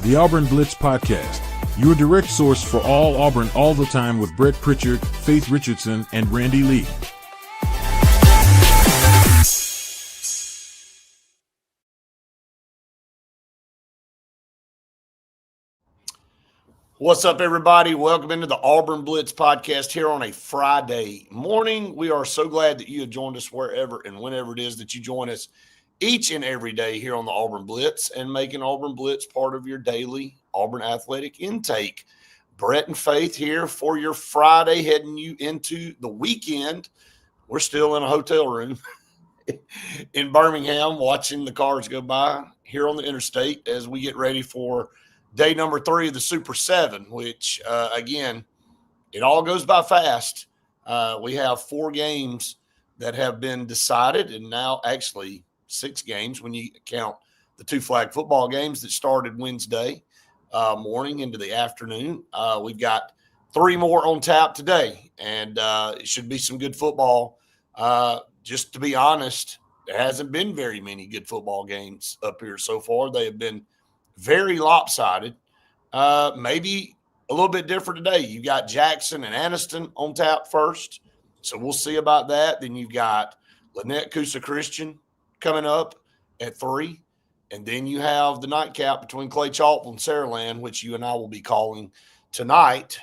the Auburn Blitz Podcast, your direct source for all Auburn all the time with Brett Pritchard, Faith Richardson, and Randy Lee. What's up, everybody? Welcome into the Auburn Blitz Podcast here on a Friday morning. We are so glad that you have joined us wherever and whenever it is that you join us each and every day here on the Auburn Blitz and making Auburn Blitz part of your daily Auburn athletic intake. Brett and Faith here for your Friday, heading you into the weekend. We're still in a hotel room in Birmingham watching the cars go by here on the interstate as we get ready for day number 3 of the Super 7, which, again, it all goes by fast. We have 4 games that have been decided, and now actually 6 games when you count the 2 flag football games that started Wednesday morning into the afternoon. We've got 3 more on tap today, and it should be some good football. Just to be honest, there hasn't been very many good football games up here so far. They have been very lopsided. Maybe a little bit different today. You got Jackson and Anniston on tap first, so we'll see about that. Then you've got Lynette Coosa Christian coming up at 3, and then you have the nightcap between Clay Chalkville and Saraland, which you and I will be calling tonight.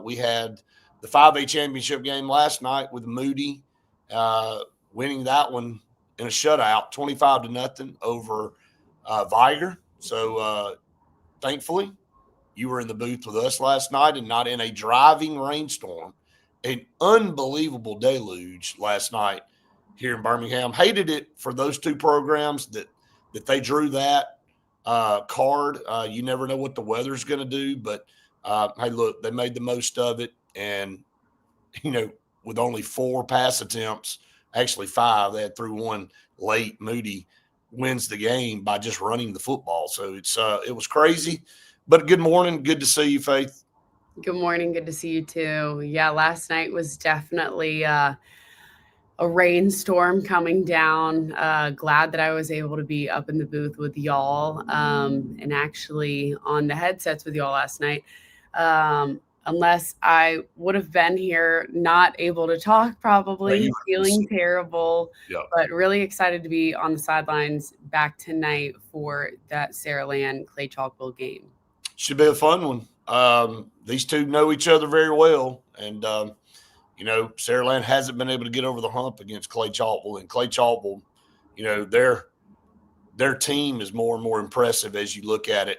We had the 5A championship game last night with Moody winning that one in a shutout, 25-0 over Viger. So, thankfully, you were in the booth with us last night and not in a driving rainstorm. An unbelievable deluge last night here in Birmingham. Hated it for those 2 programs that they drew that card. You never know what the weather's going to do, but, hey, look, they made the most of it. And, you know, with only 4 pass attempts, actually 5, they had threw one late. Moody wins the game by just running the football. So it was crazy. But good morning. Good to see you, Faith. Good morning. Good to see you too. Yeah, last night was definitely a rainstorm coming down. Glad that I was able to be up in the booth with y'all and actually on the headsets with y'all last night. Unless I would have been here, not able to talk, probably feeling terrible, but really excited to be on the sidelines back tonight for that Saraland Clay Chalkville game. Should be a fun one. These 2 know each other very well, and you know, Saraland hasn't been able to get over the hump against Clay Chalkville, and Clay Chalkville, you know, their team is more and more impressive as you look at it,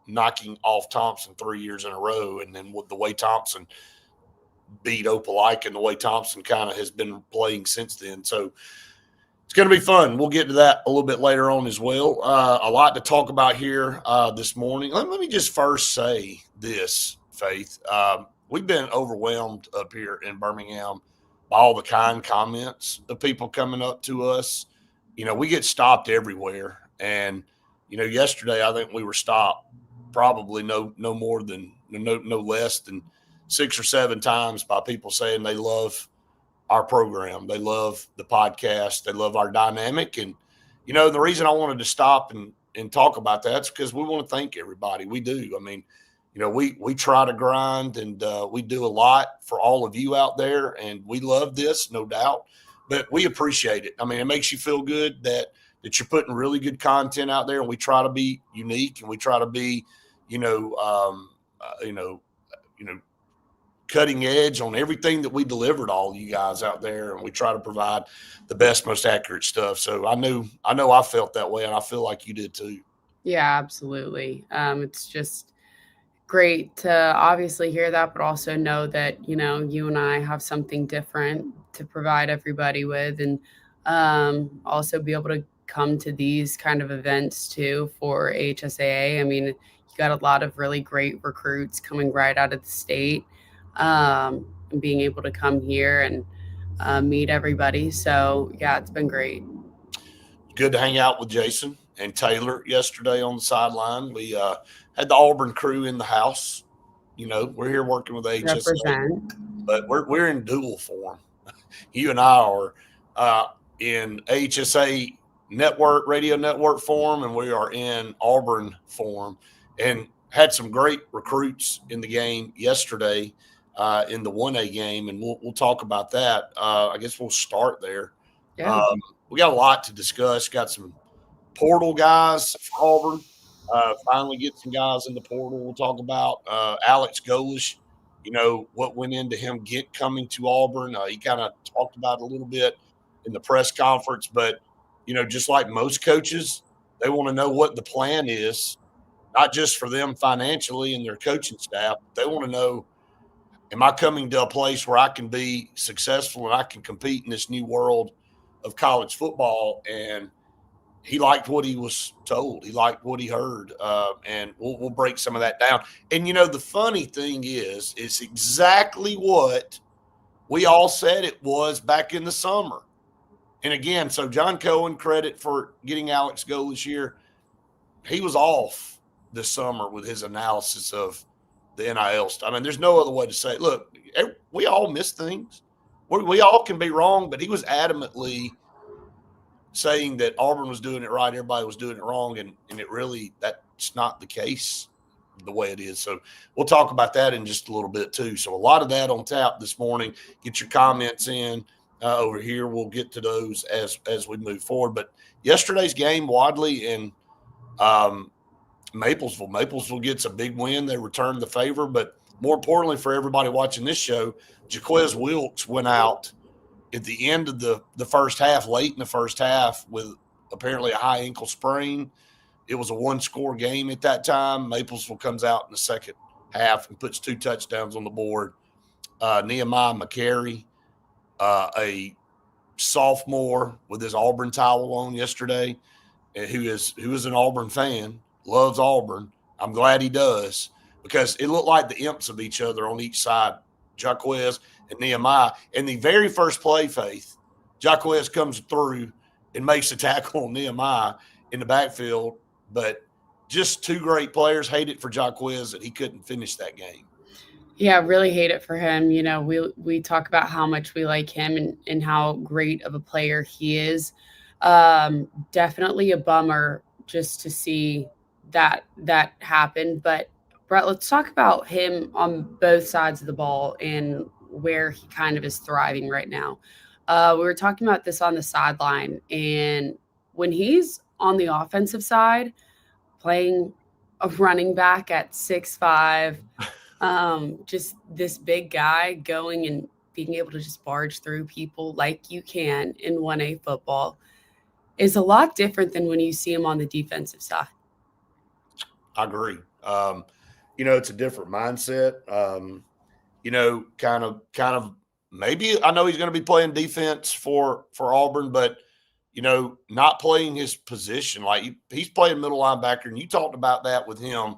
knocking off Thompson 3 years in a row, and then with the way Thompson beat Opelika and the way Thompson kind of has been playing since then. So it's going to be fun. We'll get to that a little bit later on as well. A lot to talk about here this morning. Let me just first say this, Faith. We've been overwhelmed up here in Birmingham by all the kind comments of people coming up to us. You know, we get stopped everywhere. And, you know, yesterday I think we were stopped probably no less than 6 or 7 times by people saying they love our program. They love the podcast. They love our dynamic. And, you know, the reason I wanted to stop and talk about that is because we want to thank everybody. We do. I mean, you know, we try to grind and we do a lot for all of you out there. And we love this, no doubt. But we appreciate it. I mean, it makes you feel good that you're putting really good content out there. And we try to be unique and we try to be, cutting edge on everything that we deliver to all you guys out there, and we try to provide the best, most accurate stuff. So I know I felt that way, and I feel like you did too. Yeah, absolutely. It's just great to obviously hear that, but also know that, you know, you and I have something different to provide everybody with, and also be able to come to these kind of events too for HSAA. I mean, you got a lot of really great recruits coming right out of the state, and being able to come here and meet everybody. So yeah, it's been great. Good to hang out with Jason and Taylor yesterday on the sideline. We had the Auburn crew in the house. You know, we're here working with HSAA, but we're in dual form. You and I are in HSA network, radio network form, and we are in Auburn form. and had some great recruits in the game yesterday in the 1A game, and we'll talk about that. I guess we'll start there. Yeah. We got a lot to discuss. Got some portal guys for Auburn. Finally get some guys in the portal. We'll talk about Alex Golesh, what went into him coming to Auburn. He kind of talked about it a little bit in the press conference, but, just like most coaches, they want to know what the plan is, not just for them financially and their coaching staff. They want to know, am I coming to a place where I can be successful and I can compete in this new world of college football? And he liked what he was told. He liked what he heard, and we'll break some of that down. And the funny thing is, it's exactly what we all said it was back in the summer. And again, so John Cohen, credit for getting Alex Go this year. He was off this summer with his analysis of the NIL stuff. I mean, there's no other way to say it. Look, we all miss things. We all can be wrong, but he was adamantly saying that Auburn was doing it right, everybody was doing it wrong, and it really, that's not the case the way it is. So we'll talk about that in just a little bit too. So a lot of that on tap this morning. Get your comments in over here. We'll get to those as we move forward. But yesterday's game, Wadley and Maplesville gets a big win. They returned the favor, but more importantly for everybody watching this show, Jaquez Wilkes went out at the end of the first half, late in the first half, with apparently a high ankle sprain. It was a one-score game at that time. Maplesville comes out in the second half and puts 2 touchdowns on the board. Nehemiah McCary, a sophomore with his Auburn towel on yesterday, who is an Auburn fan, loves Auburn. I'm glad he does, because it looked like the imps of each other on each side, Jaquez and Nehemiah. And the very first play, Faith, Jaquez comes through and makes a tackle on Nehemiah in the backfield. But just 2 great players. Hate it for Jaquez that he couldn't finish that game. Yeah, really hate it for him. We talk about how much we like him and how great of a player he is. Definitely a bummer just to see that happen. But Brett, let's talk about him on both sides of the ball and where he kind of is thriving right now. We were talking about this on the sideline, and when he's on the offensive side, playing a running back at 6'5", just this big guy going and being able to just barge through people like you can in 1A football is a lot different than when you see him on the defensive side. I agree. It's a different mindset. Kind of maybe, I know he's going to be playing defense for Auburn, but not playing his position. Like, he's playing middle linebacker, and you talked about that with him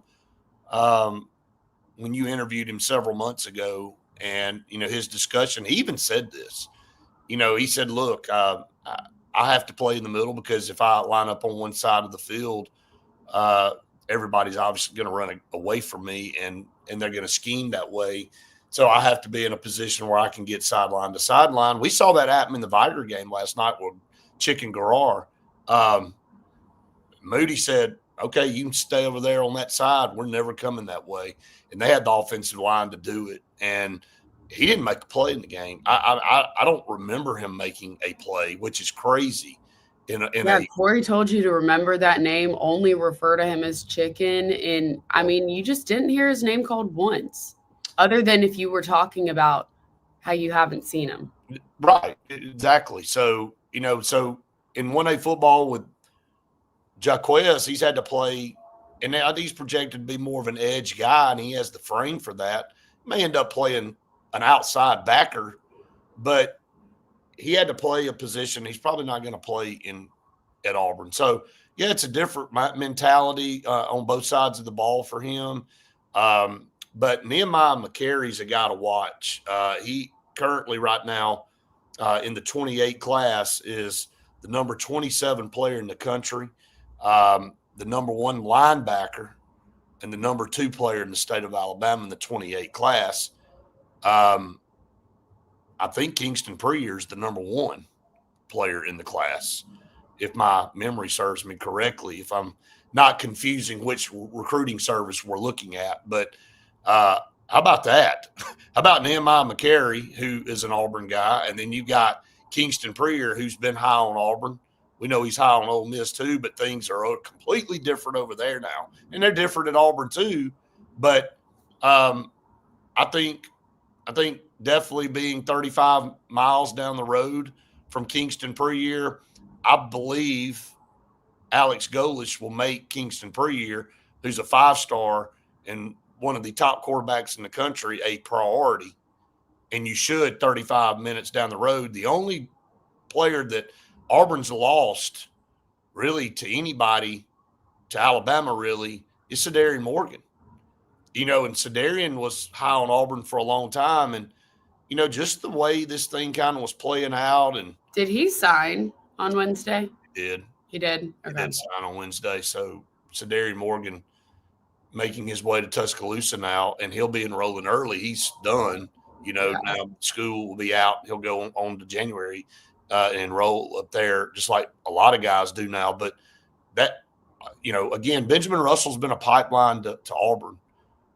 when you interviewed him several months ago. And, his discussion, he even said this. He said, look, I have to play in the middle, because if I line up on one side of the field, everybody's obviously going to run away from me, and they're going to scheme that way. So I have to be in a position where I can get sideline to sideline. We saw that happen in the Viger game last night with Chicken Garrar. Moody said, okay, you can stay over there on that side. We're never coming that way. And they had the offensive line to do it. And he didn't make a play in the game. I don't remember him making a play, which is crazy. Corey told you to remember that name, only refer to him as Chicken. And, I mean, you just didn't hear his name called once, other than if you were talking about how you haven't seen him. Right, exactly. So, so in 1A football with Jaquez, he's had to play, and now he's projected to be more of an edge guy, and he has the frame for that. May end up playing an outside backer, but he had to play a position he's probably not going to play at Auburn. So, yeah, it's a different mentality on both sides of the ball for him. But Nehemiah McCary's a guy to watch. He currently right now in the 28 class is the number 27 player in the country, the number 1 linebacker, and the number 2 player in the state of Alabama in the 28 class. I think Kingston Preer is the number 1 player in the class if my memory serves me correctly, if I'm not confusing which recruiting service we're looking at. But how about that? How about Nehemiah McCary, who is an Auburn guy, and then you got Kingston Prier, who's been high on Auburn. We know he's high on Ole Miss too, but things are completely different over there now, and they're different at Auburn too. But I think definitely being 35 miles down the road from Kingston Prier, I believe Alex Golesh will make Kingston Prier, who's a 5-star and one of the top quarterbacks in the country, a priority. And you should 35 minutes down the road. The only player that Auburn's lost really to anybody, to Alabama really, is Sadarian Morgan. And Sadarian was high on Auburn for a long time. And, just the way this thing kind of was playing out. And did he sign on Wednesday? He did. He did? Okay. He did sign on Wednesday. So Sadarian Morgan making his way to Tuscaloosa now, and he'll be enrolling early. He's done. Now school will be out. He'll go on to January and enroll up there, just like a lot of guys do now. But that, again, Benjamin Russell's been a pipeline to Auburn.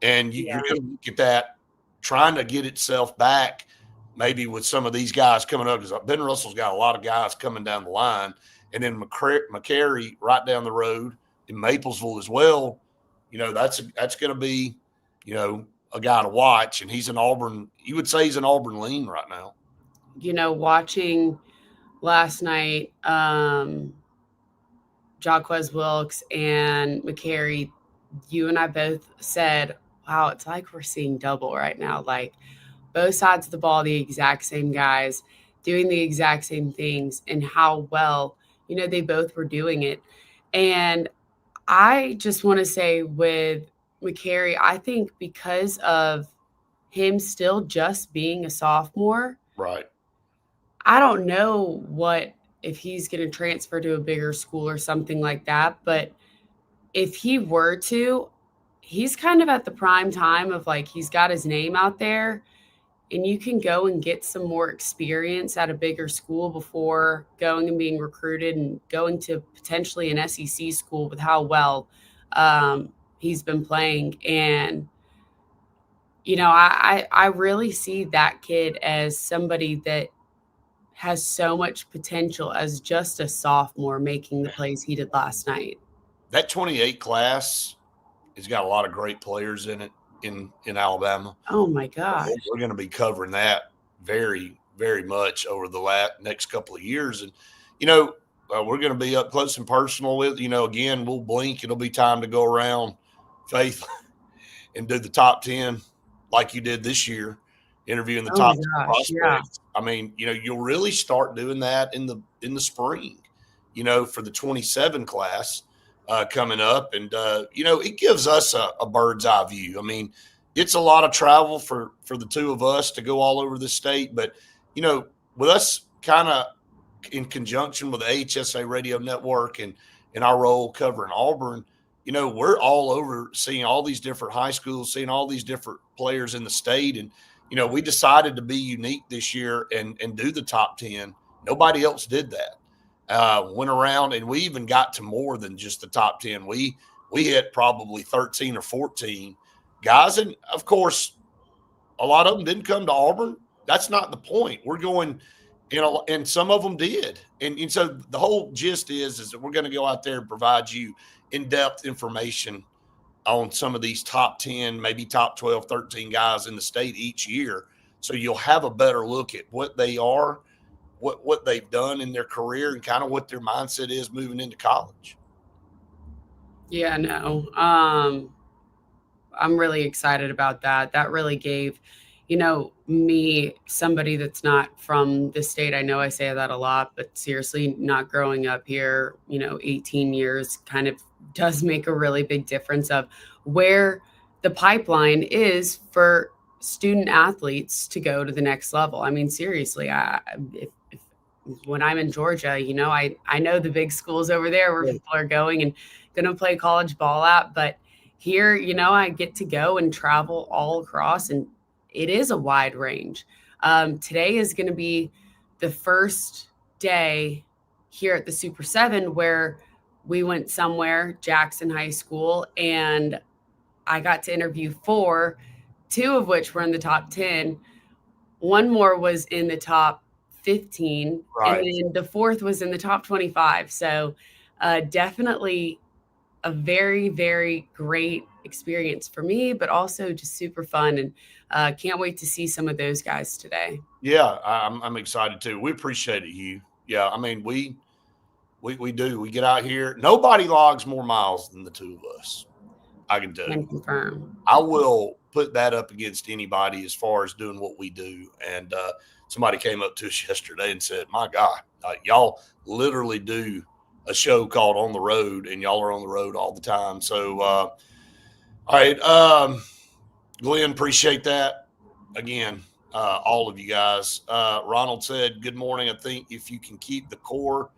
And you're going to look at that, trying to get itself back maybe with some of these guys coming up, because Ben Russell's got a lot of guys coming down the line. And then McCary right down the road in Maplesville as well. That's going to be, a guy to watch. And he's an Auburn. You would say he's an Auburn lean right now. Watching last night, Jaquez Wilkes and McCary, you and I both said, wow, it's like we're seeing double right now. Like both sides of the ball, the exact same guys doing the exact same things, and how well, they both were doing it. And I just want to say with McCary, I think because of him still just being a sophomore, right? I don't know if he's going to transfer to a bigger school or something like that. But if he were to, he's kind of at the prime time of like, he's got his name out there, and you can go and get some more experience at a bigger school before going and being recruited and going to potentially an SEC school with how well he's been playing. And, I really see that kid as somebody that has so much potential as just a sophomore making the plays he did last night. That 28 class has got a lot of great players in it in Alabama. Oh, my gosh. We're going to be covering that very, very much over the next couple of years. And, we're going to be up close and personal with, again, we'll blink. It'll be time to go around, Faith, and do the top 10 like you did this year, interviewing the top 10 prospects. Yeah. I mean, you'll really start doing that in the spring, for the 27 class coming up. And, it gives us a bird's eye view. I mean, it's a lot of travel for the two of us to go all over the state. But, with us kind of in conjunction with the HSA Radio Network and our role covering Auburn, we're all over seeing all these different high schools, seeing all these different players in the state. And, we decided to be unique this year and do the top 10. Nobody else did that. Went around, and we even got to more than just the top 10. We hit probably 13 or 14 guys. And, of course, a lot of them didn't come to Auburn. That's not the point. We're going – and some of them did. And so the whole gist is that we're going to go out there and provide you in-depth information on some of these top 10, maybe top 12, 13 guys in the state each year. So you'll have a better look at what they are, what they've done in their career, and kind of what their mindset is moving into college. Yeah, no. I'm really excited about that. That really gave – me, somebody that's not from the state. I know I say that a lot, but seriously, not growing up here, 18 years kind of does make a really big difference of where the pipeline is for student athletes to go to the next level. I mean, seriously, when I'm in Georgia, I know the big schools over there where people are going and going to play college ball at, but here, I get to go and travel all across, and it is a wide range. Today is going to be the first day here at the Super 7 where we went somewhere, Jackson High School, and I got to interview 4, 2 of which were in the top 10. One more was in the top 15, Right. and then the 4th was in the top 25. So definitely a very, very great experience for me, but also just super fun. And can't wait to see some of those guys today. Yeah, I'm excited too. We appreciate it, Hugh. Yeah, I mean we do. We get out here. Nobody logs more miles than the two of us. I can tell Can you. confirm. I will put that up against anybody as far as doing what we do. And somebody came up to us yesterday and said, "My God, y'all literally do a show called On the Road, and y'all are on the road all the time." So, all right, Glenn, appreciate that again. All of you guys. Ronald said, "Good morning. I think if you can keep the core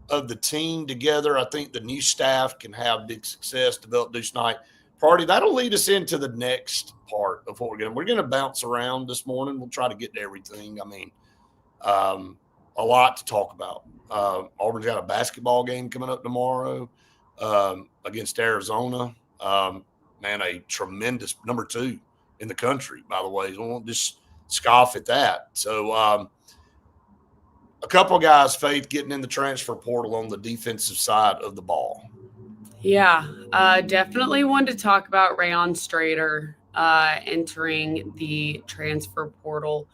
of the team together, I think the new staff can have big success, develop Deuce Knight party." That'll lead us into the next part of what we're going to bounce around this morning. We'll try to get to everything. I mean, a lot to talk about. Auburn's got a basketball game coming up tomorrow against Arizona. Man, a tremendous number 2 in the country, by the way. We won't just scoff at that. So, a couple of guys, Faith, getting in the transfer portal on the defensive side of the ball. Yeah, definitely wanted to talk about Rayon Strader entering the transfer portal.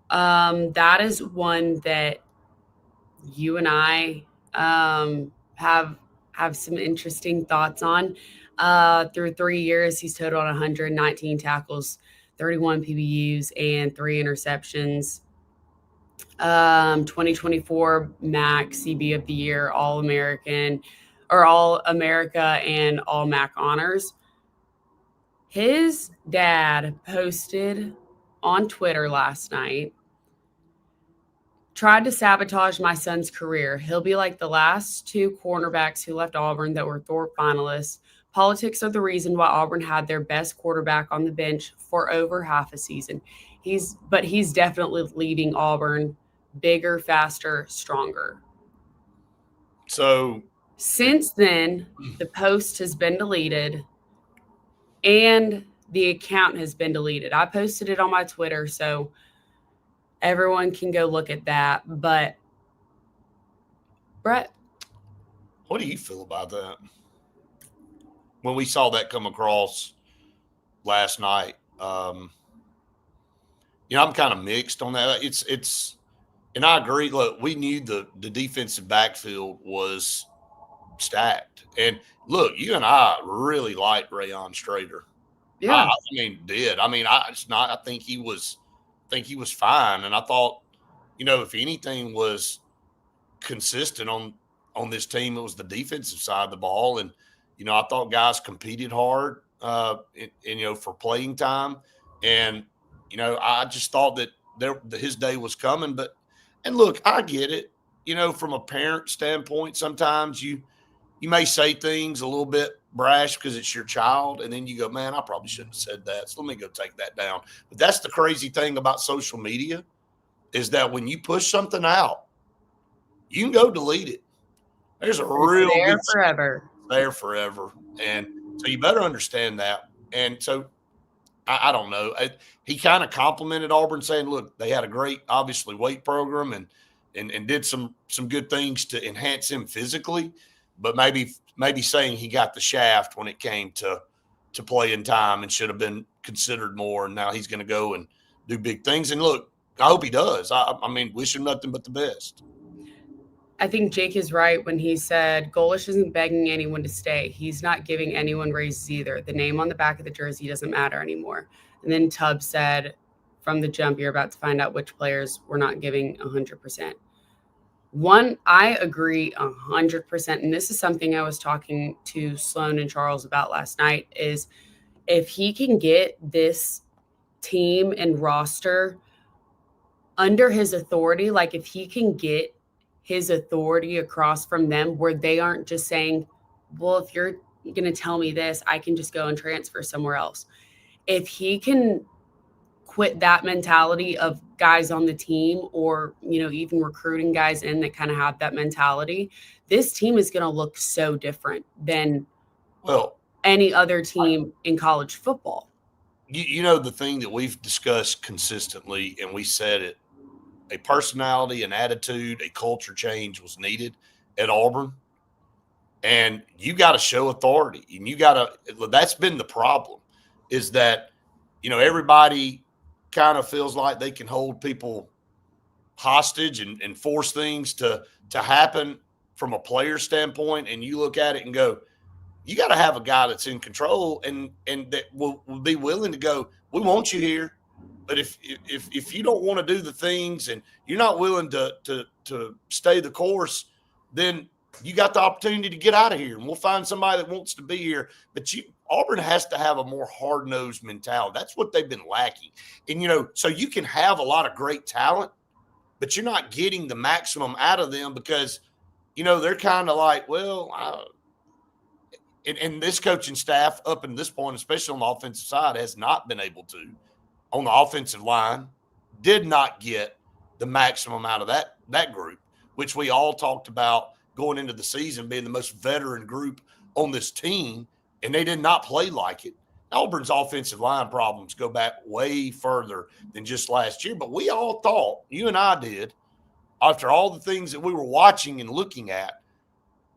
That is one that you and I have some interesting thoughts on. Through 3 years, he's totaled 119 tackles, 31 PBUs, and 3 interceptions. 2024 MAC CB of the Year, All American, or All America and All MAC honors. His dad posted on Twitter last night, "Tried to sabotage my son's career. He'll be like the last 2 cornerbacks who left Auburn that were Thorpe finalists. Politics are the reason why Auburn had their best quarterback on the bench for over half a season. He's definitely leaving Auburn bigger, faster, stronger." So since then, the post has been deleted and the account has been deleted. I posted it on my Twitter, so everyone can go look at that. But Brett, what do you feel about that? When we saw that come across last night, I'm kind of mixed on that. It's, and I agree. Look, we knew the defensive backfield was stacked, and look, you and I really liked Rayon Strader. yeah, I mean, did I mean I think he was fine, and I thought, if anything was consistent on this team, it was the defensive side of the ball, and I thought guys competed hard, for playing time, and I just thought that his day was coming. And look, I get it, from a parent standpoint, sometimes you may say things a little bit brash because it's your child, and then you go, "Man, I probably shouldn't have said that, so let me go take that down." But that's the crazy thing about social media, is that when you push something out, you can go delete it. There's a real there good forever. there forever, and so you better understand that. And so I don't know. He kind of complimented Auburn, saying, "Look, they had a great, obviously, weight program and did some good things to enhance him physically, but maybe saying he got the shaft when it came to playing time and should have been considered more. And now he's going to go and do big things. And look, I hope he does. I mean, wish him nothing but the best." I think Jake is right when he said Golesh isn't begging anyone to stay. He's not giving anyone raises either. The name on the back of the jersey doesn't matter anymore. And then Tubbs said, "From the jump, you're about to find out which players we're not giving 100%. One, I agree 100%. And this is something I was talking to Sloan and Charles about last night, is if he can get this team and roster under his authority, like if he can get his authority across from them where they aren't just saying, "Well, if you're going to tell me this, I can just go and transfer somewhere else." If he can quit that mentality of guys on the team, or, even recruiting guys in that kind of have that mentality, this team is going to look so different than any other team in college football. The thing that we've discussed consistently, and we said it, a personality, an attitude, a culture change was needed at Auburn. And you got to show authority. And that's been the problem, is that, everybody kind of feels like they can hold people hostage and force things to happen from a player standpoint. And you look at it and go, you got to have a guy that's in control and that will be willing to go, we want you here. But if you don't want to do the things and you're not willing to stay the course, then you got the opportunity to get out of here, and we'll find somebody that wants to be here. But Auburn has to have a more hard-nosed mentality. That's what they've been lacking. And, so you can have a lot of great talent, but you're not getting the maximum out of them because, they're kind of like, well, and this coaching staff up until this point, especially on the offensive side, has not been able to. On the offensive line, did not get the maximum out of that group, which we all talked about going into the season being the most veteran group on this team, and they did not play like it. Auburn's offensive line problems go back way further than just last year, but we all thought, you and I did, after all the things that we were watching and looking at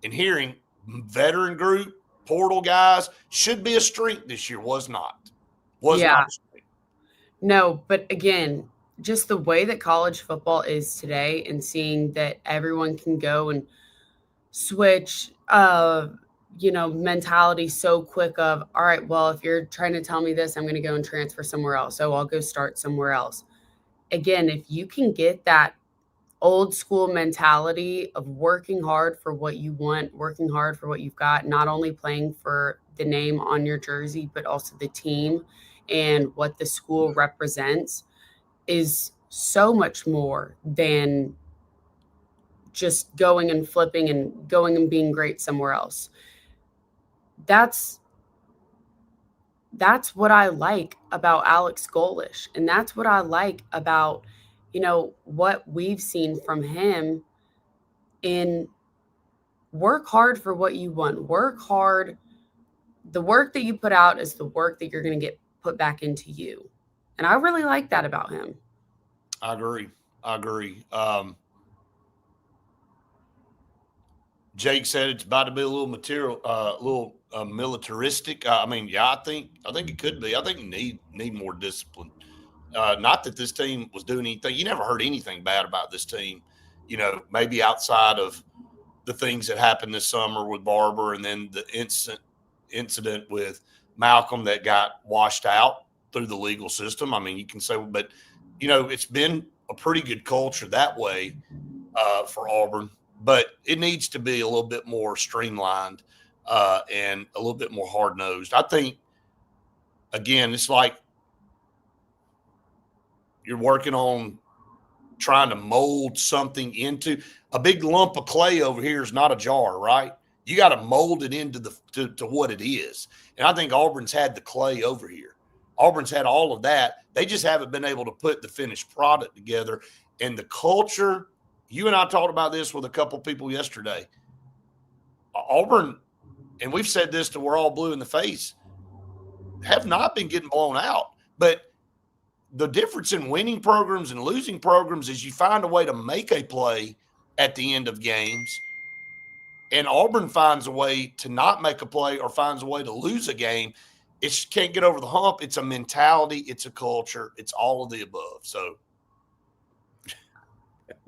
and hearing, veteran group, portal guys, should be a strength this year. Was not a strength. No, but again, just the way that college football is today, and seeing that everyone can go and switch, mentality so quick of, all right, well, if you're trying to tell me this, I'm going to go and transfer somewhere else. So I'll go start somewhere else. Again, if you can get that old school mentality of working hard for what you want, working hard for what you've got, not only playing for the name on your jersey, but also the team and what the school represents, is so much more than just going and flipping and going and being great somewhere else. That's what I like about Alex Golesh. And that's what I like about, what we've seen from him in work hard for what you want. Work hard. The work that you put out is the work that you're going to get put back into you. And I really like that about him. I agree. Jake said it's about to be a little militaristic. I think it could be. I think you need more discipline. Not that this team was doing anything. You never heard anything bad about this team. Maybe outside of the things that happened this summer with Barber, and then the incident with Malcolm that got washed out through the legal system. You can say, but it's been a pretty good culture that way for Auburn. But it needs to be a little bit more streamlined and a little bit more hard-nosed. I think, again, it's like you're working on trying to mold something into a big lump of clay over here is not a jar, right? You got to mold it into to what it is. And I think Auburn's had the clay over here. Auburn's had all of that. They just haven't been able to put the finished product together. And the culture, you and I talked about this with a couple people yesterday. Auburn, and we've said this till we're all blue in the face, have not been getting blown out. But the difference in winning programs and losing programs is you find a way to make a play at the end of games, and Auburn finds a way to not make a play or finds a way to lose a game. It can't get over the hump. It's a mentality. It's a culture. It's all of the above. So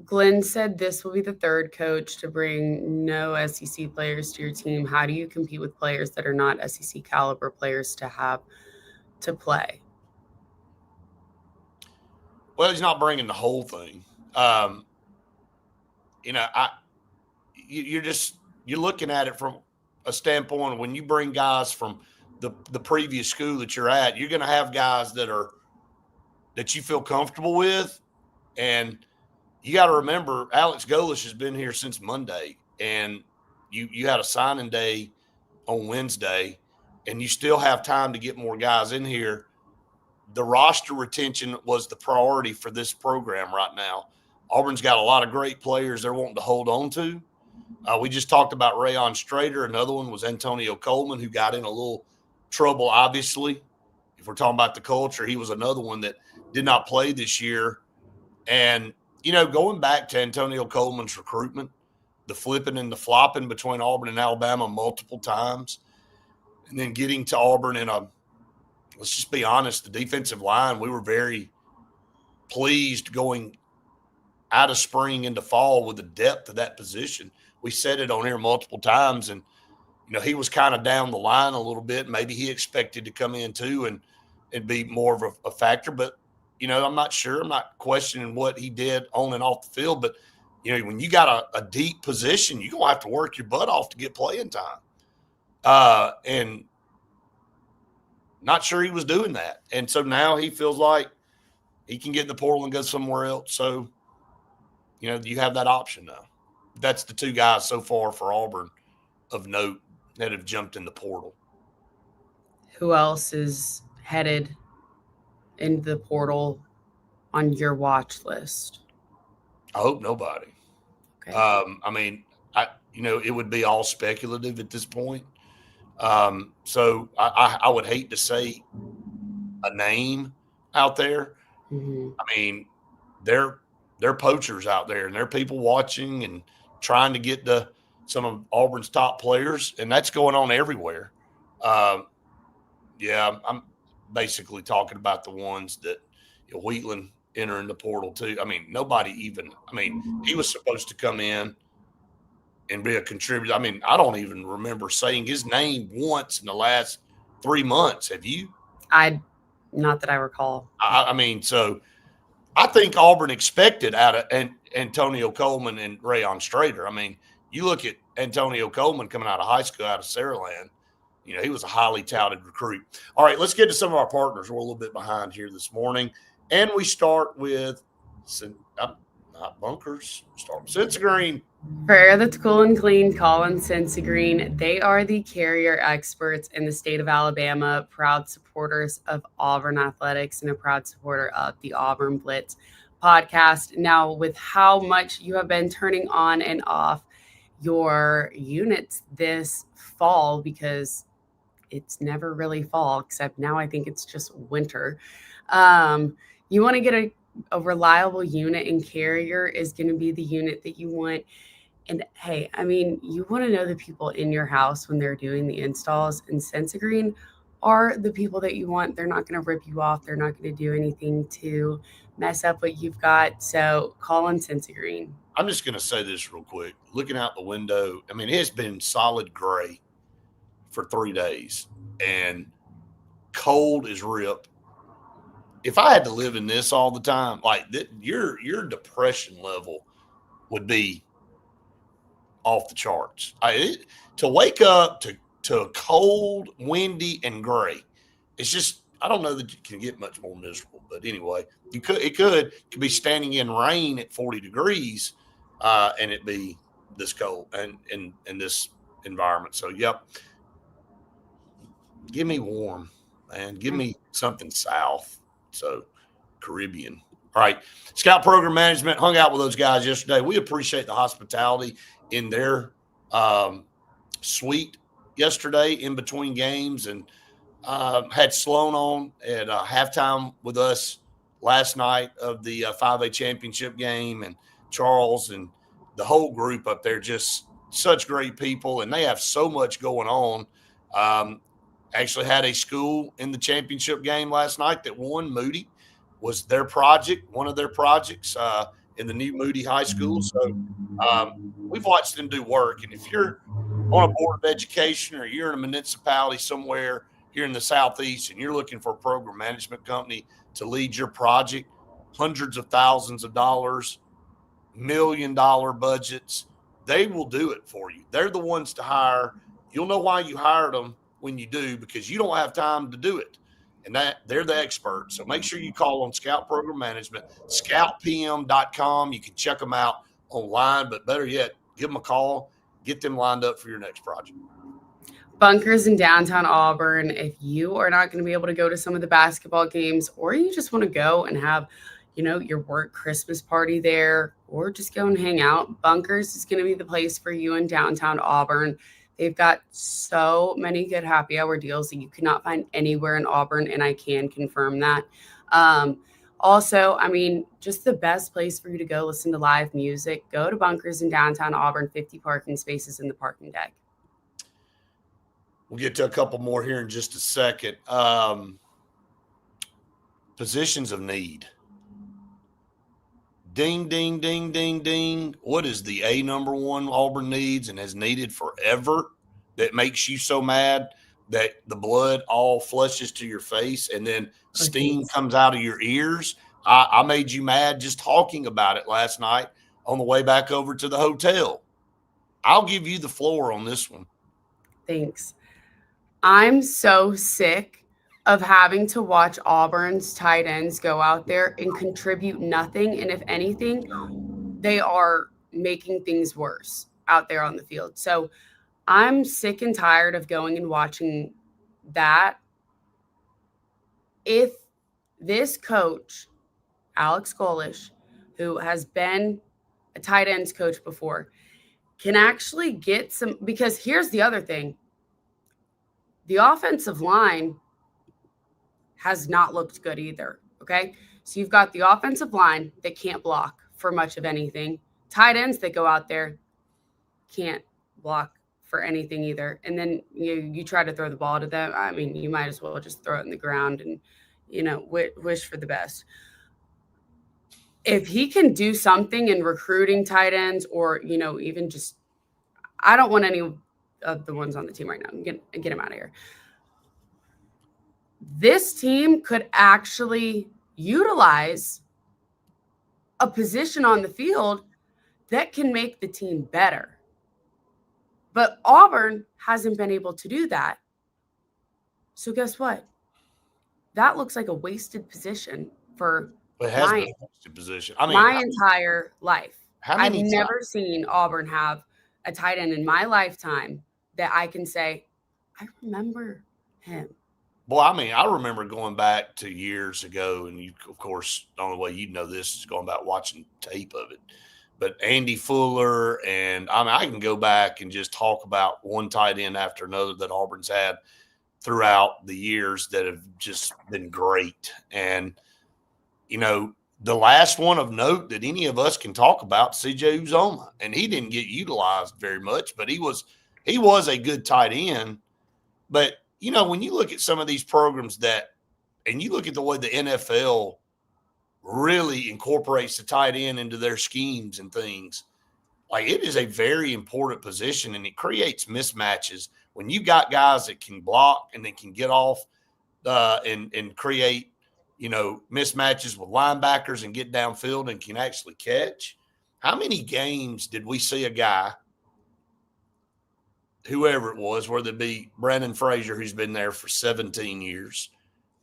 Glenn said this will be the third coach to bring no SEC players to your team. How do you compete with players that are not SEC caliber players to have to play? Well, he's not bringing the whole thing. You're looking at it from a standpoint of when you bring guys from the previous school that you're at, you're going to have guys that you feel comfortable with. And you got to remember, Alex Golesh has been here since Monday, and you had a signing day on Wednesday, and you still have time to get more guys in here the roster retention was the priority for this program right now. Auburn's got a lot of great players they're wanting to hold on to. We just talked about Rayon Strader. Another one was Antonio Coleman, who got in a little trouble, obviously. If we're talking about the culture, he was another one that did not play this year. And, going back to Antonio Coleman's recruitment, the flipping and the flopping between Auburn and Alabama multiple times, and then getting to Auburn let's just be honest, the defensive line, we were very pleased going out of spring into fall with the depth of that position. We said it on here multiple times, and he was kind of down the line a little bit. Maybe he expected to come in too and be more of a factor, but I'm not sure. I'm not questioning what he did on and off the field, but when you got a deep position, you're gonna have to work your butt off to get playing time. And not sure he was doing that, and so now he feels like he can get in the portal and go somewhere else. So you have that option now. That's the two guys so far for Auburn of note that have jumped in the portal. Who else is headed into the portal on your watch list? I hope nobody. Okay. It would be all speculative at this point. So I would hate to say a name out there. Mm-hmm. I mean, they're poachers out there, and they're people watching and trying to get to some of Auburn's top players, and that's going on everywhere. I'm basically talking about the ones that Wheatland entering the portal too. I mean, he was supposed to come in and be a contributor. I mean, I don't even remember saying his name once in the last 3 months. Have you? Not that I recall. So I think Auburn expected out of Antonio Coleman and Rayon Strader. I mean, you look at Antonio Coleman coming out of high school out of Saraland. He was a highly touted recruit. All right, let's get to some of our partners. We're a little bit behind here this morning. And we start with not bunkers. Start with Sensagreen. For air that's cool and clean, call in Sensagreen. They are the carrier experts in the state of Alabama, proud supporters of Auburn athletics, and a proud supporter of the Auburn Blitz podcast. Now, with how much you have been turning on and off your units this fall, because it's never really fall, except now I think it's just winter. You want to get a reliable unit, and Carrier is going to be the unit that you want. And hey, you want to know the people in your house when they're doing the installs, and Sensagreen are the people that you want. They're not going to rip you off. They're not going to do anything to mess up what you've got. So call on Sensagreen. I'm just going to say this real quick. Looking out the window, it's been solid gray for 3 days and cold as rip. If I had to live in this all the time, your depression level would be off the charts. To wake up to cold, windy, and gray, it's just, I don't know that you can get much more miserable. But anyway, it could be standing in rain at 40 degrees and it be this cold and in this environment. So, yep. Give me warm, man. Give me something south. So, Caribbean. All right. Scout Program Management, hung out with those guys yesterday. We appreciate the hospitality in their suite yesterday in between games, and had Sloan on at halftime with us last night of the 5A championship game, and Charles and the whole group up there, just such great people, and they have so much going on. Actually had a school in the championship game last night that won. Moody was their project, one of their projects in the new Moody High School. So we've watched them do work. And if you're on a board of education or you're in a municipality somewhere here in the Southeast and you're looking for a program management company to lead your project, hundreds of thousands of dollars, $1 million budgets, they will do it for you. They're the ones to hire. You'll know why you hired them when you do, because you don't have time to do it. And that they're the experts. So make sure you call on Scout Program Management, scoutpm.com. You can check them out online, but better yet, give them a call, get them lined up for your next project. Bunkers in downtown Auburn. If you are not going to be able to go to some of the basketball games, or you just want to go and have, your work Christmas party there, or just go and hang out, Bunkers is going to be the place for you in downtown Auburn. They've got so many good happy hour deals that you could not find anywhere in Auburn, and I can confirm that. Also, just the best place for you to go listen to live music. Go to Bunkers in downtown Auburn, 50 parking spaces in the parking deck. We'll get to a couple more here in just a second. Positions of need. Ding, ding, ding, ding, ding. What is the number one Auburn needs and has needed forever that makes you so mad that the blood all flushes to your face and then steam comes out of your ears? I made you mad just talking about it last night on the way back over to the hotel. I'll give you the floor on this one. Thanks. I'm so sick of having to watch Auburn's tight ends go out there and contribute nothing. And if anything, they are making things worse out there on the field. So I'm sick and tired of going and watching that. If this coach, Alex Golesh, who has been a tight ends coach before, can actually get some, because here's the other thing. The offensive line has not looked good either, okay? So you've got the offensive line that can't block for much of anything. Tight ends that go out there can't block for anything either. And then you try to throw the ball to them. You might as well just throw it in the ground and, wish for the best. If he can do something in recruiting tight ends or, even just – I don't want any of the ones on the team right now. Get him out of here. This team could actually utilize a position on the field that can make the team better. But Auburn hasn't been able to do that. So guess what? That looks like a wasted position for my entire life. I've never seen Auburn have a tight end in my lifetime that I can say, I remember him. Well, I remember going back to years ago, and you, of course, the only way you'd know this is going back watching tape of it. But Andy Fuller, and I can go back and just talk about one tight end after another that Auburn's had throughout the years that have just been great. And, the last one of note that any of us can talk about, C.J. Uzoma, and he didn't get utilized very much, but he was a good tight end. But when you look at some of these programs and you look at the way the NFL really incorporates the tight end into their schemes and things, like it is a very important position and it creates mismatches when you got guys that can block and they can get off and create, mismatches with linebackers and get downfield and can actually catch. How many games did we see a guy, whoever it was, whether it be Brandon Frazier, who's been there for 17 years,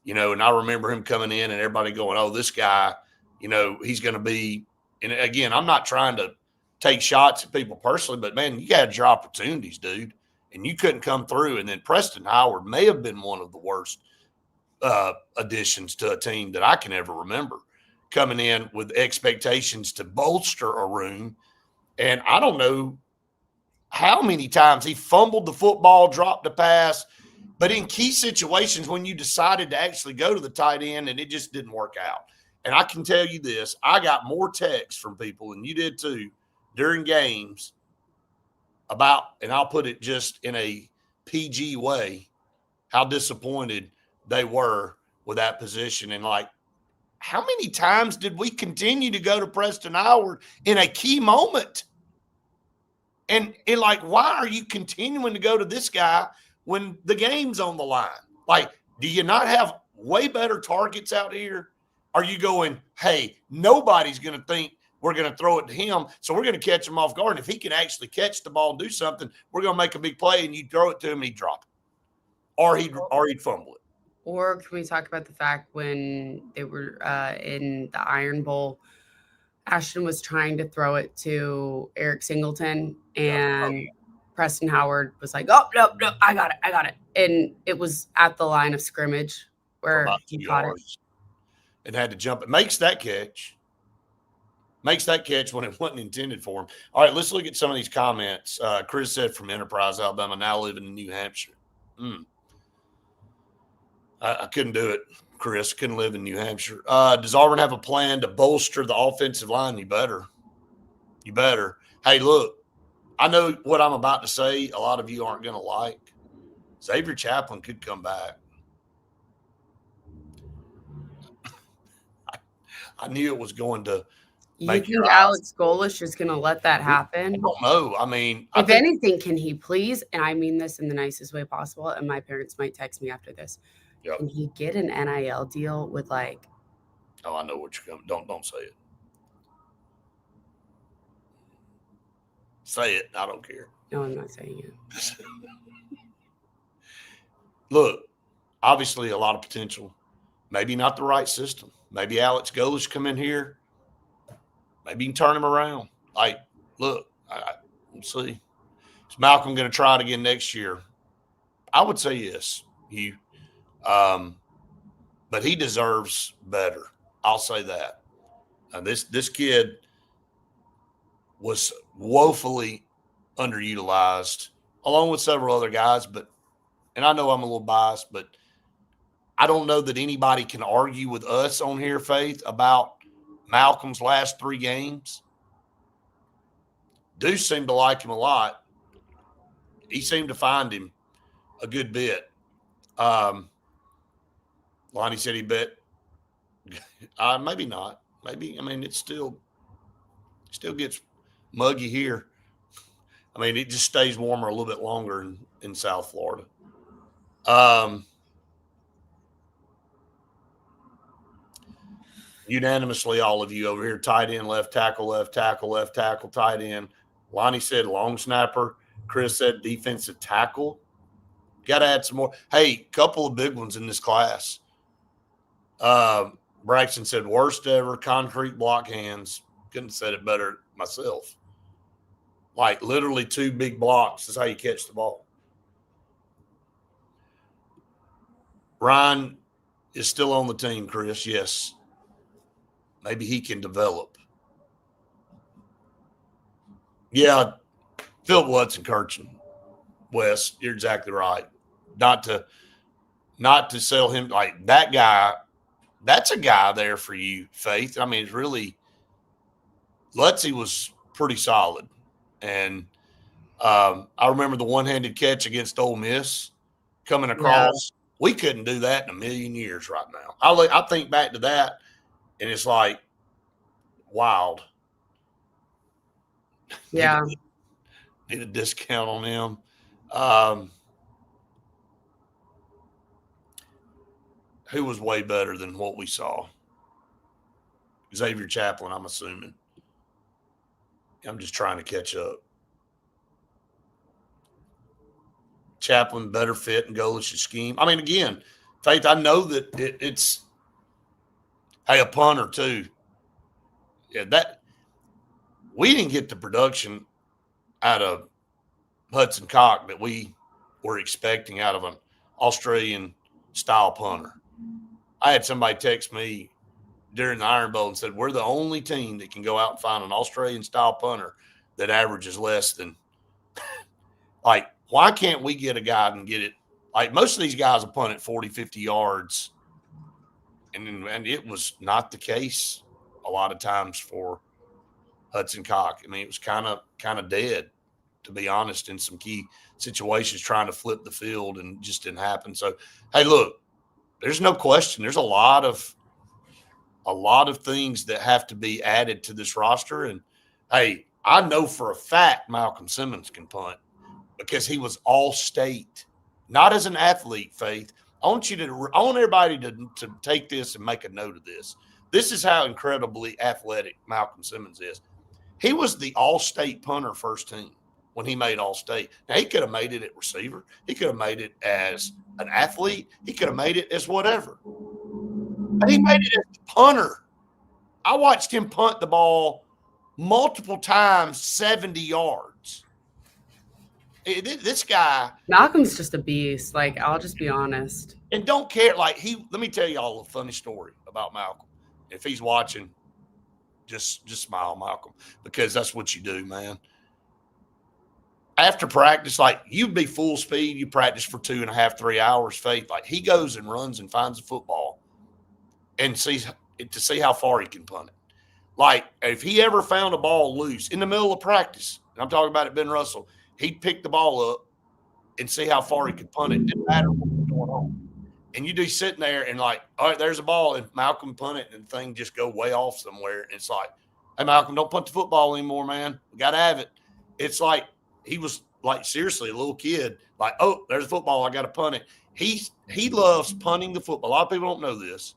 and I remember him coming in and everybody going, oh, this guy, he's going to be, and again, I'm not trying to take shots at people personally, but man, you had your opportunities, dude, and you couldn't come through. And then Preston Howard may have been one of the worst additions to a team that I can ever remember, coming in with expectations to bolster a room. And I don't know how many times he fumbled the football, dropped the pass, but in key situations when you decided to actually go to the tight end and it just didn't work out. And I can tell you this, I got more texts from people, and you did too, during games about, and I'll put it just in a PG way, how disappointed they were with that position. And like, how many times did we continue to go to Preston Howard in a key moment? And like, why are you continuing to go to this guy when the game's on the line? Like, do you not have way better targets out here? Are you going, hey, nobody's going to think we're going to throw it to him, so we're going to catch him off guard. And if he can actually catch the ball and do something, we're going to make a big play, and you throw it to him and he'd drop it. Or he'd fumble it. Or can we talk about the fact when they were in the Iron Bowl, Ashton was trying to throw it to Eric Singleton, and Preston Howard was like, "Oh, no, I got it." And it was at the line of scrimmage where about he 2 caught it. yards and had to jump. It makes that catch when it wasn't intended for him. All right, let's look at some of these comments. Chris said from Enterprise, Alabama, now living in New Hampshire. I couldn't do it, Chris. Couldn't live in New Hampshire. Does Auburn have a plan to bolster the offensive line? You better. Hey, look, I know what I'm about to say a lot of you aren't going to like. Xavier Chaplin could come back. I knew it was going to make you think Alex Golesh is going to let that happen? I don't know. I mean, if anything, can he please, and I mean this in the nicest way possible, and my parents might text me after this, can he get an NIL deal with like – oh, I know what you're going to – don't say it. Say it. I don't care. No, I'm not saying it. Look, obviously a lot of potential. Maybe not the right system. Maybe Alex Golesh come in here. Maybe you can turn him around. Like, look, we'll see. Is Malcolm going to try it again next year? I would say yes. But he deserves better. I'll say that. This kid was woefully underutilized, along with several other guys. And I know I'm a little biased, but I don't know that anybody can argue with us on here, Faith, about Malcolm's last 3 games. Deuce seemed to like him a lot. He seemed to find him a good bit. Lonnie said he bet. Maybe not. Maybe, I mean, it still gets muggy here. I mean, it just stays warmer a little bit longer in South Florida. Unanimously, all of you over here, tight end, left tackle, tight end. Lonnie said long snapper. Chris said defensive tackle. Got to add some more. Hey, couple of big ones in this class. Braxton said worst ever, concrete block hands. Couldn't have said it better myself. Like literally 2 big blocks is how you catch the ball. Ryan is still on the team, Chris. Yes. Maybe he can develop. Yeah, Philip Lutz Kirchen. Wes, you're exactly right. Not to sell him like that guy. That's a guy there for you, Faith. I mean, it's really Lutzy was pretty solid. And I remember the one-handed catch against Ole Miss coming across. Yeah. We couldn't do that in a million years right now. I think back to that, and it's like wild. Yeah. Need a discount on him. Who was way better than what we saw? Xavier Chaplin, I'm assuming. I'm just trying to catch up. Chaplin better fit in Golesh's scheme. I mean, again, Faith, I know that it's a punter too. Yeah, that we didn't get the production out of Hudson Cock that we were expecting out of an Australian style punter. I had somebody text me during the Iron Bowl and said, we're the only team that can go out and find an Australian style punter that averages less than like, why can't we get a guy and get it? Like most of these guys will punt at 40, 50 yards. And it was not the case a lot of times for Hudson Cock. I mean, it was kind of dead, to be honest, in some key situations trying to flip the field and just didn't happen. So, hey, look, there's no question. There's a lot of things that have to be added to this roster. And, hey, I know for a fact Malcolm Simmons can punt because he was all-state, not as an athlete, Faith. I want everybody to take this and make a note of this. This is how incredibly athletic Malcolm Simmons is. He was the all-state punter first team when he made all-state. Now, he could have made it at receiver. He could have made it as an athlete. He could have made it as whatever. But he made it as a punter. I watched him punt the ball multiple times 70 yards. This guy. Malcolm's just a beast. Like, I'll just be honest. And don't care. Like, let me tell y'all a funny story about Malcolm. If he's watching, just smile, Malcolm, because that's what you do, man. After practice, like, you'd be full speed, you practice for 2.5, 3 hours, Faith. Like, he goes and runs and finds a football and sees to see how far he can punt it. Like, if he ever found a ball loose in the middle of practice, and I'm talking about it, Ben Russell, he'd pick the ball up and see how far he could punt it. It didn't matter what was going on. And you'd be sitting there and like, all right, there's a ball, and Malcolm punt it, and the thing just go way off somewhere. And it's like, hey, Malcolm, don't punt the football anymore, man. We got to have it. It's like he was like, seriously, a little kid, like, oh, there's a football, I got to punt it. He loves punting the football. A lot of people don't know this.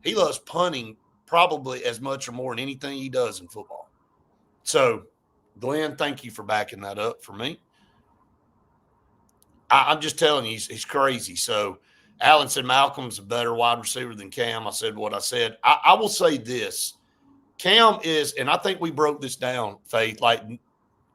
He loves punting probably as much or more than anything he does in football. So, Glenn, thank you for backing that up for me. I'm just telling you, he's crazy. So, Alan said Malcolm's a better wide receiver than Cam. I said what I said. I will say this. Cam is, and I think we broke this down, Faith, like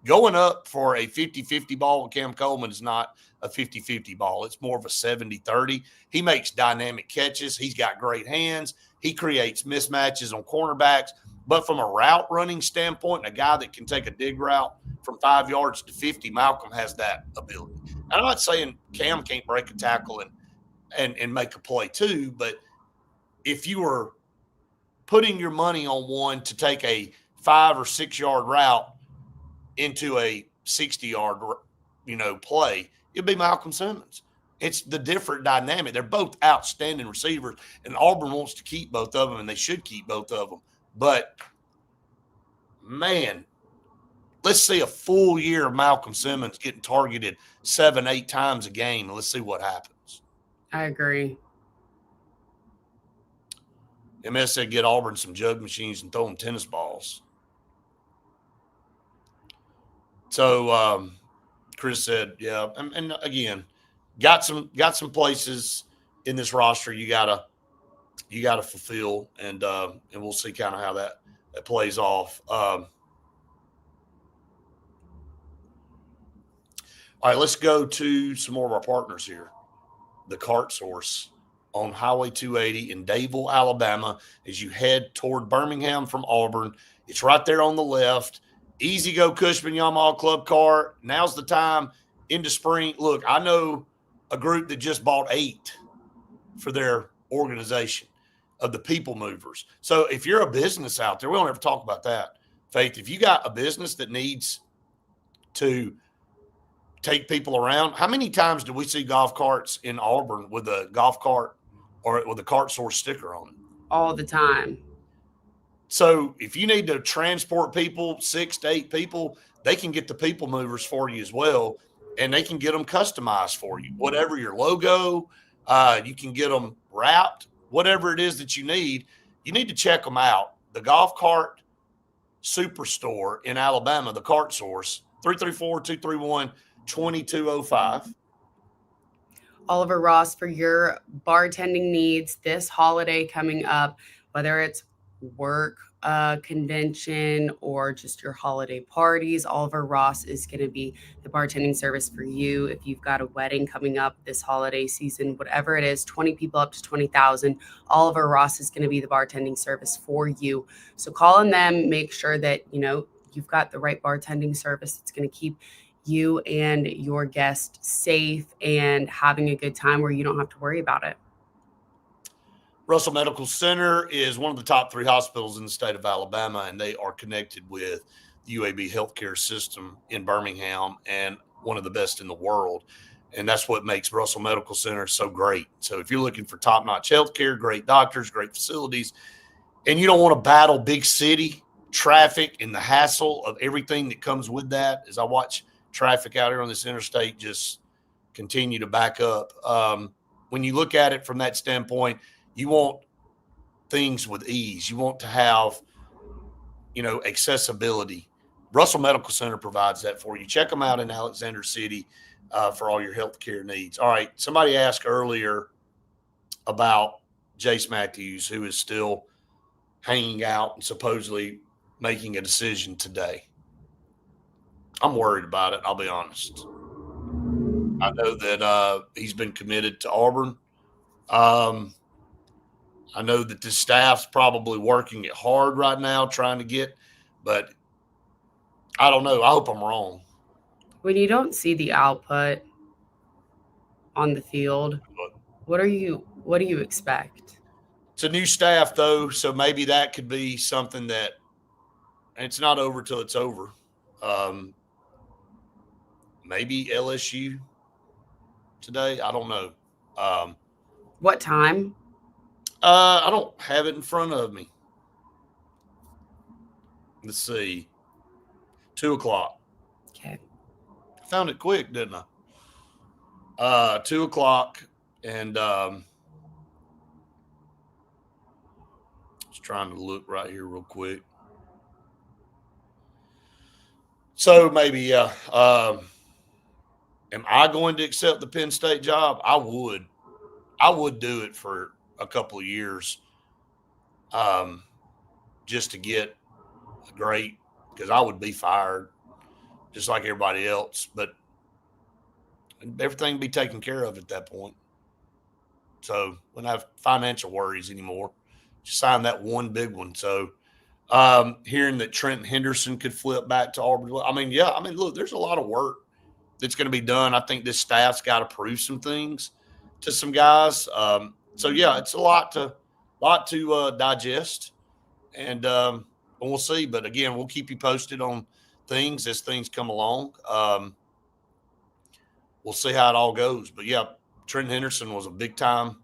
going up for a 50-50 ball with Cam Coleman is not a 50-50 ball. It's more of a 70-30. He makes dynamic catches. He's got great hands. He creates mismatches on cornerbacks. But from a route running standpoint, a guy that can take a dig route from 5 yards to 50, Malcolm has that ability. I'm not saying Cam can't break a tackle and make a play too, but if you were putting your money on one to take a 5 or 6 yard route into a 60-yard, play, it'd be Malcolm Simmons. It's the different dynamic. They're both outstanding receivers, and Auburn wants to keep both of them, and they should keep both of them. But, man, let's see a full year of Malcolm Simmons getting targeted 7-8 times a game, and let's see what happens. I agree. MS said get Auburn some jug machines and throw them tennis balls. So Chris said, yeah, and again, got some places in this roster you gotta fulfill, and we'll see kind of how that plays off. All right, let's go to some more of our partners here. The Cart Source on Highway 280 in Dadeville, Alabama, as you head toward Birmingham from Auburn. It's right there on the left. Easy Go Cushman Yamaha Club Car. Now's the time into spring. Look, I know a group that just bought 8 for their organization of the People Movers. So if you're a business out there, we don't ever talk about that, Faith. If you got a business that needs to take people around, how many times do we see golf carts in Auburn with a golf cart or with a Cart Source sticker on it? All the time. So if you need to transport people, 6 to 8 people, they can get the People Movers for you as well, and they can get them customized for you. Whatever your logo, you can get them wrapped, whatever it is that you need to check them out. The Golf Cart Superstore in Alabama, the Cart Source, 334-231-2205. Oliver Ross, for your bartending needs this holiday coming up, whether it's work convention or just your holiday parties, Oliver Ross is going to be the bartending service for you. If you've got a wedding coming up this holiday season, whatever it is, 20 people up to 20,000, Oliver Ross is going to be the bartending service for you. So call on them, make sure that you've got the right bartending service that's going to keep you and your guest safe and having a good time where you don't have to worry about it. Russell Medical Center is one of the top 3 hospitals in the state of Alabama, and they are connected with the UAB healthcare system in Birmingham and one of the best in the world. And that's what makes Russell Medical Center so great. So if you're looking for top-notch healthcare, great doctors, great facilities, and you don't want to battle big city traffic and the hassle of everything that comes with that, as I watch traffic out here on this interstate just continue to back up. When you look at it from that standpoint, you want things with ease. You want to have, accessibility. Russell Medical Center provides that for you. Check them out in Alexander City for all your healthcare needs. All right. Somebody asked earlier about Jace Matthews, who is still hanging out and supposedly making a decision today. I'm worried about it. I'll be honest. I know that he's been committed to Auburn. I know that the staff's probably working it hard right now trying to get, but I don't know. I hope I'm wrong. When you don't see the output on the field, what do you expect? It's a new staff though, so maybe that could be something that it's not over till it's over. Maybe LSU today. I don't know. What time? I don't have it in front of me. Let's see. 2:00. Okay. I found it quick, didn't I? 2:00, and just trying to look right here real quick. So maybe, yeah. Am I going to accept the Penn State job? I would. I would do it for a couple of years, just to get a great, because I would be fired just like everybody else, but everything would be taken care of at that point. So wouldn't have financial worries anymore. Just sign that one big one. So hearing that Trent Henderson could flip back to Auburn, look, there's a lot of work that's going to be done. I think this staff's got to prove some things to some guys. So yeah, it's a lot to digest, and we'll see. But again, we'll keep you posted on things as things come along. We'll see how it all goes. But yeah, Trent Henderson was a big time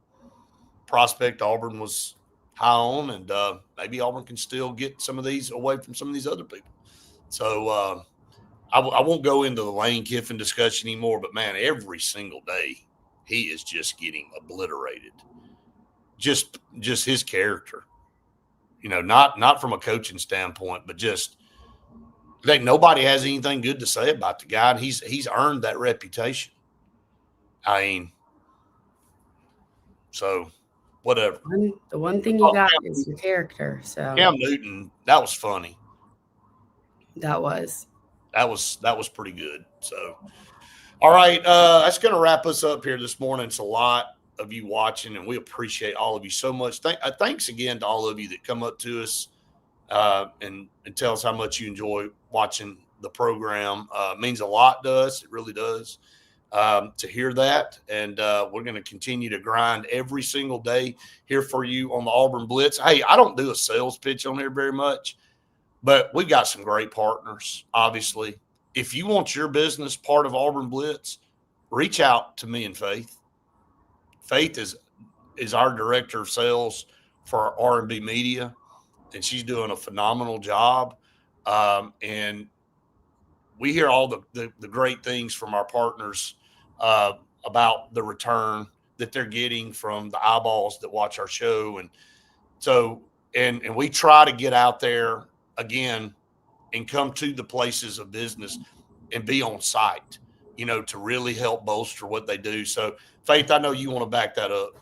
prospect Auburn was high on, and maybe Auburn can still get some of these away from some of these other people. So I won't go into the Lane Kiffin discussion anymore, but man, every single day he is just getting obliterated. Just his character, not from a coaching standpoint, but just I think nobody has anything good to say about the guy, and he's earned that reputation. I mean, so whatever. The one thing you got is your character. So Cam Newton, that was funny. that was pretty good. So, all right, that's going to wrap us up here this morning. It's a lot of you watching, and we appreciate all of you so much. Thanks again to all of you that come up to us and tell us how much you enjoy watching the program. It means a lot to us. It really does to hear that. And we're going to continue to grind every single day here for you on the Auburn Blitz. Hey, I don't do a sales pitch on here very much, but we've got some great partners, obviously. If you want your business part of Auburn Blitz, reach out to me and Faith. Faith is our director of sales for R&B Media, and she's doing a phenomenal job. And we hear all the great things from our partners about the return that they're getting from the eyeballs that watch our show. And so, and we try to get out there again and come to the places of business and be on site, to really help bolster what they do. So Faith, I know you want to back that up.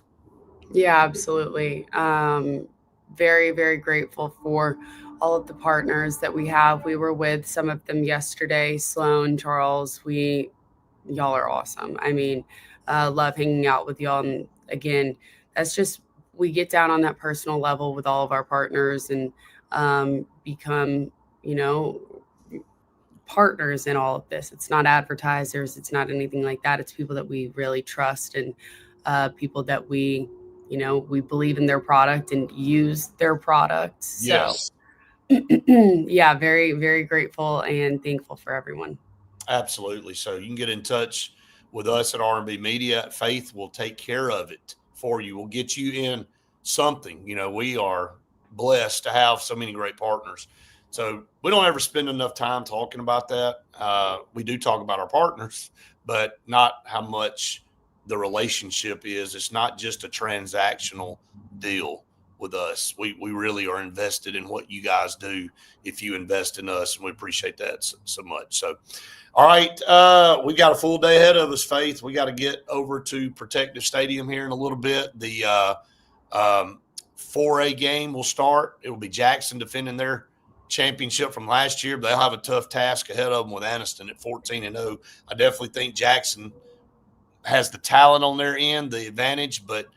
Yeah, absolutely. Very, very grateful for all of the partners that we have. We were with some of them yesterday, Sloan, Charles, y'all are awesome. I mean, love hanging out with y'all. And again, that's just, we get down on that personal level with all of our partners and become, partners in all of this. It's not advertisers. It's not anything like that. It's people that we really trust and people that we believe in their product and use their product. So Yes. Yeah, very, very grateful and thankful for everyone. Absolutely. So you can get in touch with us at R&B Media. Faith will take care of it for you. We'll get you in something. We are blessed to have so many great partners. So we don't ever spend enough time talking about that. We do talk about our partners, but not how much the relationship is. It's not just a transactional deal with us. We really are invested in what you guys do if you invest in us, and we appreciate that so much. So, all right, we got a full day ahead of us, Faith. We got to get over to Protective Stadium here in a little bit. The 4A game will start. It will be Jackson defending their championship from last year, but they'll have a tough task ahead of them with Anniston at 14-0. I definitely think Jackson has the talent on their end, the advantage, but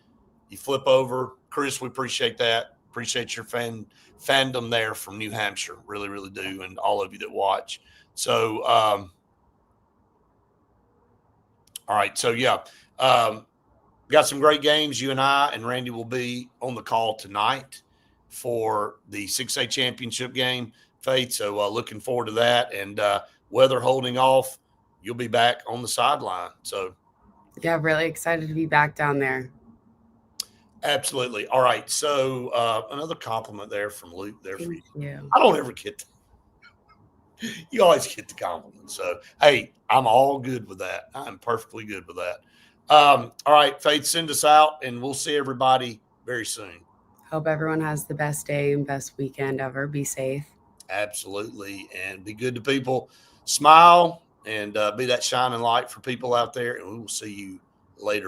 you flip over. Chris, we appreciate that. Appreciate your fandom there from New Hampshire. Really, really do. And all of you that watch. So, all right. So, yeah, got some great games. You and I and Randy will be on the call tonight for the 6A championship game, Faith. So, looking forward to that. And weather holding off, you'll be back on the sideline. So, yeah, really excited to be back down there. Absolutely. All right. So another compliment there from Luke there for you. Thank you. I don't ever get you always get the compliment. So hey, I'm all good with that. I'm perfectly good with that. All right, Faith, send us out and we'll see everybody very soon. Hope everyone has the best day and best weekend ever. Be safe. Absolutely. And be good to people. Smile and be that shining light for people out there. And we will see you later.